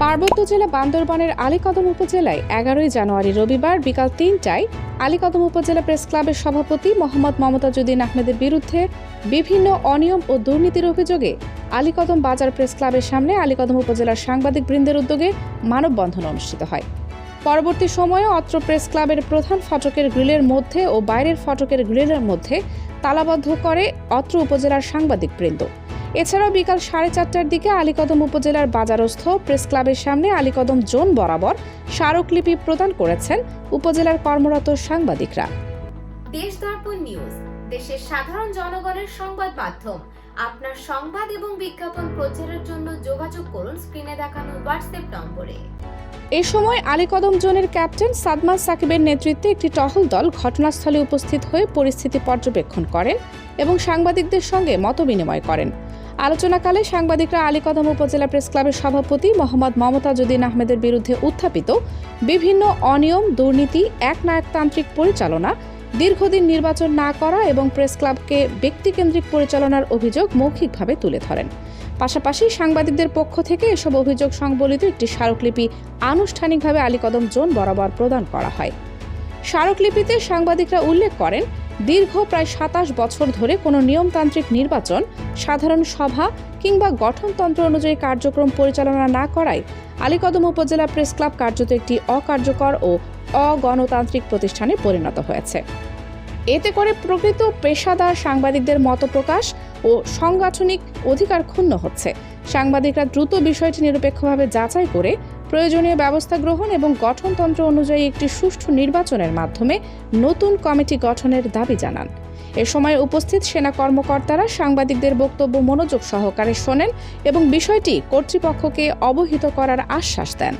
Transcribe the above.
পার্বত্য জেলা বান্দরবানের আলীকদম উপজেলায় 11 জানুয়ারি রবিবার বিকাল ৩টায় আলীকদম উপজেলা প্রেস ক্লাবের সভাপতি মোহাম্মদ মমতাজউদ্দিন আহমেদের বিরুদ্ধে বিভিন্ন অনিয়ম ও দুর্নীতির অভিযোগে আলীকদম বাজার প্রেস ক্লাবের সামনে আলীকদম উপজেলার সাংবাদিক বৃন্দের উদ্যোগে মানববন্ধন অনুষ্ঠিত হয়। পরবর্তী সময়ে অত্র প্রেস ক্লাবের প্রধান ফটকের গ্রিলের মধ্যে ও বাইরের ফটকের গ্রিলের মধ্যে তালাবদ্ধ করে অত্র উপজেলার সাংবাদিক বৃন্দ। এছাড়াও বিকাল 4:30টার দিকে আলীকদম উপজেলার বাজারস্থ প্রেস ক্লাবের সামনে আলীকদম জোন বরাবর স্মারকলিপি প্রদান করেছেন উপজেলার কর্মরত সাংবাদিকরা। দেশ দর্পণ নিউজ, দেশের সাধারণ জনগণের সংবাদ মাধ্যম। আপনার সংবাদ এবং বিজ্ঞাপন প্রচারের জন্য যোগাযোগ করুন স্ক্রিনে দেখানো হোয়াটসঅ্যাপ নম্বরে। এ সময় আলীকদম জোনের ক্যাপ্টেন সাদমান সাকিবের নেতৃত্বে একটি টহল দল ঘটনাস্থলে উপস্থিত হয়ে পরিস্থিতি পর্যবেক্ষণ করেন এবং সাংবাদিকদের সঙ্গে মতবিনিময় করেন। আলোচনাকালে সাংবাদিকরা আলীকদম উপজেলা প্রেস ক্লাবের সভাপতি মোহাম্মদ মমতাজউদ্দিন আহমেদের বিরুদ্ধে উত্থাপিত বিভিন্ন অনিয়ম, দুর্নীতি, একনায়কতান্ত্রিক পরিচালনা, দীর্ঘদিন নির্বাচন না করা এবং প্রেস ক্লাবকে ব্যক্তিকেন্দ্রিক পরিচালনার অভিযোগ মৌখিকভাবে তুলে ধরেন। পাশাপাশি সাংবাদিকদের পক্ষ থেকে এসব অভিযোগ সংবলিত একটি স্মারকলিপি আনুষ্ঠানিকভাবে আলীকদম জোন বরাবর প্রদান করা হয়। স্মারকলিপিতে সাংবাদিকরা উল্লেখ করেন, দীর্ঘ প্রায় 27 বছর ধরে কোনো নিয়মতান্ত্রিক নির্বাচন, সাধারণ সভা কিংবা গঠনতন্ত্র অনুযায়ী কার্যক্রম পরিচালনা না করায় আলীকদম উপজেলা প্রেস ক্লাব কার্যত একটি অকার্যকর ও অগণতান্ত্রিক প্রতিষ্ঠানে পরিণত হয়েছে। এতে করে প্রকৃত পেশাদার সাংবাদিকদের মতপ্রকাশ ও সাংগঠনিক অধিকার ক্ষুণ্ণ হচ্ছে। সাংবাদিকরা দ্রুত বিষয়টি নিরপেক্ষভাবে যাচাই করে প্রয়োজনীয় ব্যবস্থা গ্রহণ এবং গঠনতন্ত্র অনুযায়ী একটি সুষ্ঠু নির্বাচনের মাধ্যমে নতুন কমিটি গঠনের দাবি জানান। এ সময় উপস্থিত সেনা কর্মকর্তারা সাংবাদিকদের বক্তব্য মনোযোগ সহকারে শোনেন এবং বিষয়টি কর্তৃপক্ষকে অবহিত করার আশ্বাস দেন।